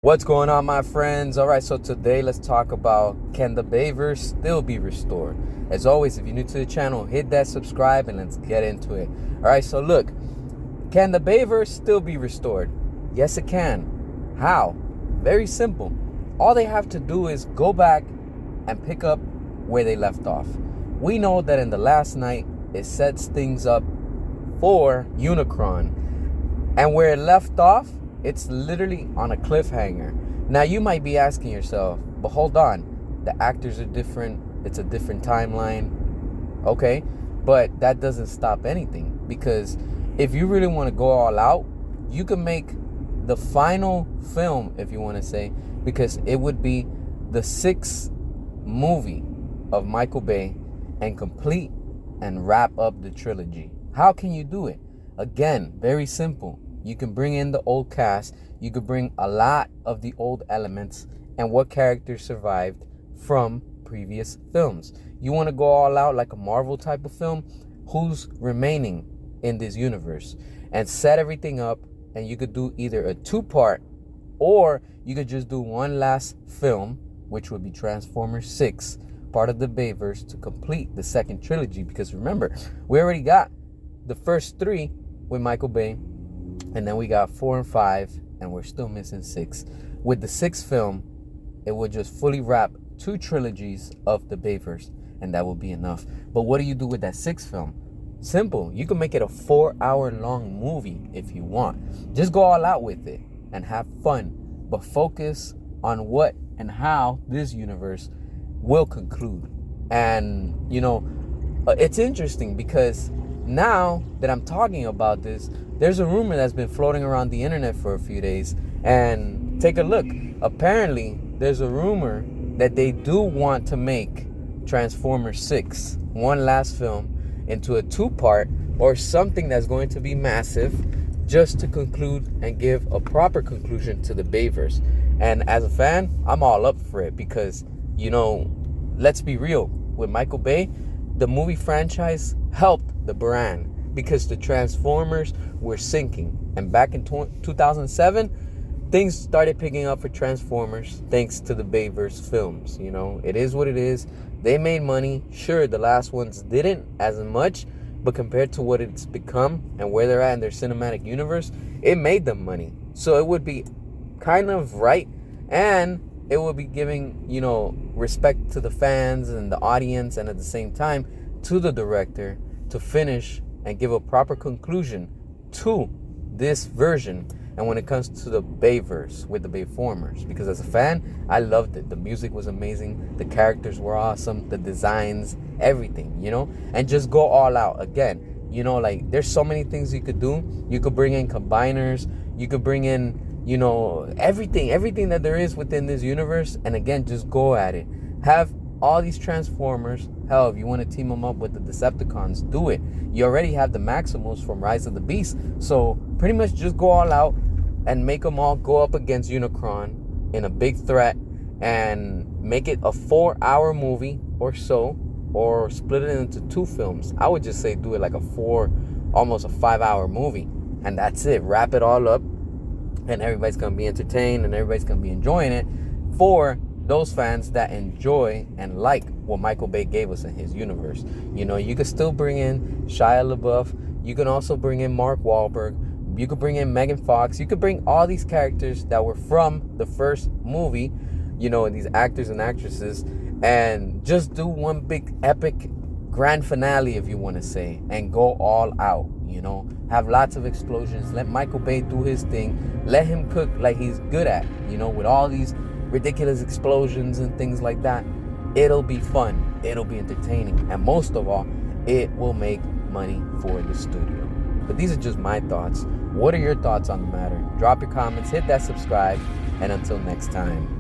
What's going on, my friends? All right, so today let's talk about, can the Bayverse still be restored? As always, if you're new to the channel, hit that subscribe and let's get into it. All right, so look, can the Bayverse still be restored? Yes, it can. How? Very simple. All they have to do is go back and pick up where they left off. We know that in the last night, it sets things up for Unicron. And where it left off, it's literally on a cliffhanger. Now you might be asking yourself, but hold on, the actors are different, it's a different timeline. Okay, but that doesn't stop anything, because if you really want to go all out, you can make the final film, if you want to say, because it would be the sixth movie of Michael Bay and complete and wrap up the trilogy. How can you do it? Again, very simple. You can bring in the old cast. You could bring a lot of the old elements and what characters survived from previous films. You want to go all out like a Marvel type of film? Who's remaining in this universe? And set everything up, and you could do either a two-part, or you could just do one last film, which would be Transformers 6, part of the Bayverse, to complete the second trilogy. Because remember, we already got the first three with Michael Bay, and then we got 4 and 5, and we're still missing 6. With the sixth film, it would just fully wrap 2 trilogies of the Bayverse, and that will be enough. But what do you do with that sixth film? Simple. You can make it a 4-hour-long movie if you want. Just go all out with it and have fun, but focus on what and how this universe will conclude. And, you know, it's interesting because now that I'm talking about this, there's a rumor that's been floating around the internet for a few days. And take a look. Apparently, there's a rumor that they do want to make Transformers 6, one last film, into a 2-part or something that's going to be massive, just to conclude and give a proper conclusion to the Bayverse. And as a fan, I'm all up for it because, you know, let's be real. With Michael Bay, the movie franchise helped the brand because the Transformers were sinking. And back in 2007, things started picking up for Transformers thanks to the Bayverse films. You know, it is what it is. They made money. Sure, the last ones didn't as much, but compared to what it's become and where they're at in their cinematic universe, it made them money. So it would be kind of right, and it would be giving, you know, respect to the fans and the audience, and at the same time to the director to finish and give a proper conclusion to this version. And when it comes to the Bayverse with the Bayformers, because as a fan, I loved it. The music was amazing, the characters were awesome, the designs, everything, you know. And just go all out. Again, you know, like, there's so many things you could do. You could bring in combiners, you could bring in, you know, everything that there is within this universe. And again, just go at it. Have all these Transformers. Hell, if you want to team them up with the Decepticons, do it. You already have the Maximals from Rise of the Beast. So pretty much just go all out and make them all go up against Unicron in a big threat, and make it a 4-hour movie or so, or split it into 2 films. I would just say do it like almost a 5-hour movie, and that's it. Wrap it all up, and everybody's gonna be entertained and everybody's gonna be enjoying it, for those fans that enjoy and like what Michael Bay gave us in his universe. You know, you could still bring in Shia LaBeouf. You can also bring in Mark Wahlberg. You could bring in Megan Fox. You could bring all these characters that were from the first movie, you know, these actors and actresses, and just do one big epic grand finale, if you want to say, and go all out, you know. Have lots of explosions. Let Michael Bay do his thing. Let him cook like he's good at, you know, with all these ridiculous explosions and things like that. It'll be fun. It'll be entertaining. And most of all, it will make money for the studio. But these are just my thoughts. What are your thoughts on the matter? Drop your comments, hit that subscribe, and until next time.